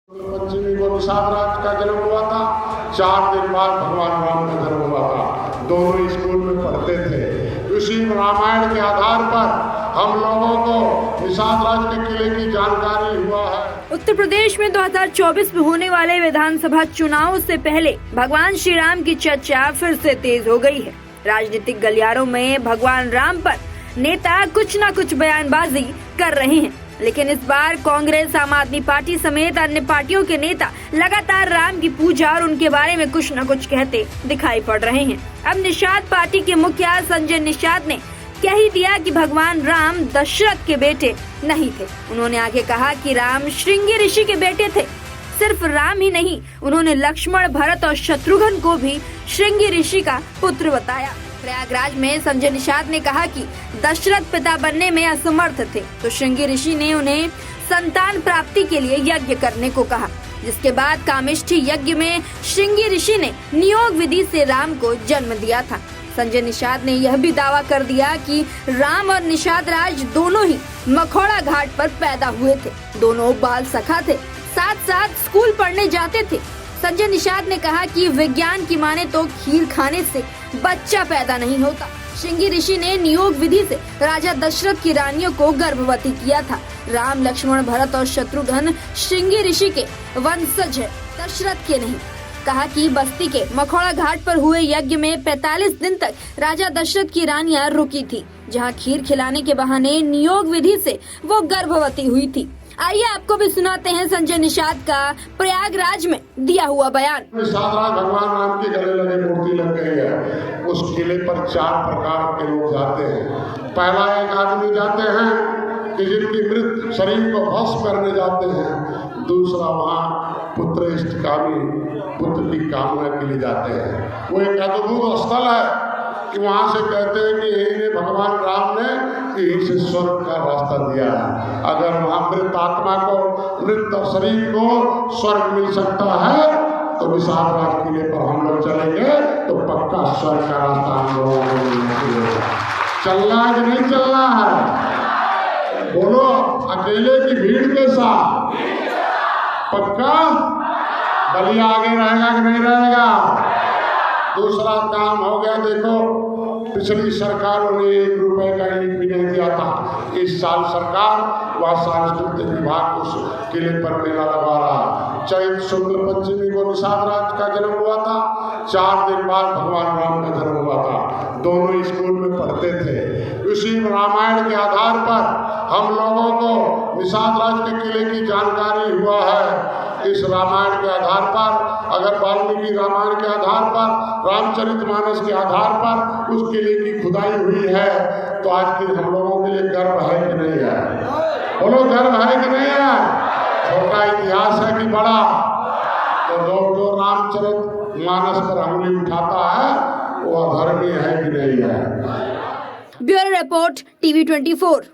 पंचमी को निषाद राज का जन्म हुआ था। 4 दिन बाद भगवान राम का जन्म हुआ था। दोनों स्कूल में पढ़ते थे। उसी रामायण के आधार पर हम लोगों को निषाद राज के किले की जानकारी हुआ है। उत्तर प्रदेश में 2024 में होने वाले विधानसभा चुनाव से पहले भगवान श्री राम की चर्चा फिर से तेज हो गई है। राजनीतिक गलियारों में भगवान राम पर नेता कुछ न कुछ बयानबाजी कर रहे हैं, लेकिन इस बार कांग्रेस, आम आदमी पार्टी समेत अन्य पार्टियों के नेता लगातार राम की पूजा और उनके बारे में कुछ न कुछ कहते दिखाई पड़ रहे हैं। अब निषाद पार्टी के मुखिया संजय निषाद ने कह ही दिया कि भगवान राम दशरथ के बेटे नहीं थे। उन्होंने आगे कहा कि राम श्रृंगी ऋषि के बेटे थे। सिर्फ राम ही नहीं, उन्होंने लक्ष्मण, भरत और शत्रुघ्न को भी श्रृंगी ऋषि का पुत्र बताया। प्रयागराज में संजय निषाद ने कहा कि दशरथ पिता बनने में असमर्थ थे, तो श्रृंगी ऋषि ने उन्हें संतान प्राप्ति के लिए यज्ञ करने को कहा, जिसके बाद कामेष्ठी यज्ञ में श्रृंगी ऋषि ने नियोग विधि से राम को जन्म दिया था। संजय निषाद ने यह भी दावा कर दिया कि राम और निषाद राज दोनों ही मखौड़ा घाट पर पैदा हुए थे। दोनों बाल सखा थे, साथ साथ स्कूल पढ़ने जाते थे। संजय निषाद ने कहा कि विज्ञान की माने तो खीर खाने से बच्चा पैदा नहीं होता। श्रृंगी ऋषि ने नियोग विधि से राजा दशरथ की रानियों को गर्भवती किया था। राम, लक्ष्मण, भरत और शत्रुघ्न श्रृंगी ऋषि के वंशज है, दशरथ के नहीं। कहा कि बस्ती के मखौड़ा घाट पर हुए यज्ञ में 45 दिन तक राजा दशरथ की रानियां रुकी थी, जहां खीर खिलाने के बहाने नियोग विधि से वो गर्भवती हुई थी। आइए आपको भी सुनाते हैं संजय निषाद का प्रयागराज में दिया हुआ बयान। निषाद राज भगवान राम के गले लगे मूर्ति लग गई है। उस किले पर 4 प्रकार के लोग जाते हैं। पहला एक आदमी जाते हैं कि जिनकी मृत शरीर को भस्म करने जाते हैं। दूसरा वहाँ पुत्र इष्टकामी, पुत्र की कामना के लिए जाते हैं। वो एक अद्भुत स्थल है कि वहाँ से कहते हैं कि यही भगवान राम ने यही से स्वर्ग का रास्ता दिया है। अगर वहाँ मृत आत्मा को, मृत शरीर को स्वर्ग मिल सकता है तो निषाद राज किले पर हम लोग चलेंगे तो पक्का स्वर्ग का रास्ता हम लोगों को मिलेगा। चलना है कि नहीं चलना है? बोलो, अकेले की भीड़ के साथ पक्का? बलिया आगे रहेगा कि नहीं रहेगा? दूसरा काम हो गया, देखो पिछली सरकारों ने 1 रुपए का ईंट भी नहीं दिया था। इस साल सरकार व सांस्कृतिक विभाग उस किले पर मेला लगा रहा। चैत्र शुक्ल पंचमी को निषाद राज का जन्म हुआ था। 4 दिन बाद भगवान राम का जन्म हुआ था। दोनों स्कूल में पढ़ते थे। उसी रामायण के आधार पर हम लोगों को निषाद राज के किले की जानकारी हुआ है। इस रामायण के आधार पर, अगर वाल्मीकि रामायण के आधार पर, रामचरितमानस के आधार पर उस किले की खुदाई हुई है, तो आज के हम लोगों के लिए गर्व है कि नहीं है? बोलो, गर्व है कि नहीं है? छोटा इतिहास है कि बड़ा? तो जो रामचरितमानस पर अंगुली उठाता है वो अधर्मी है कि नहीं है? Bureau report, TV 24।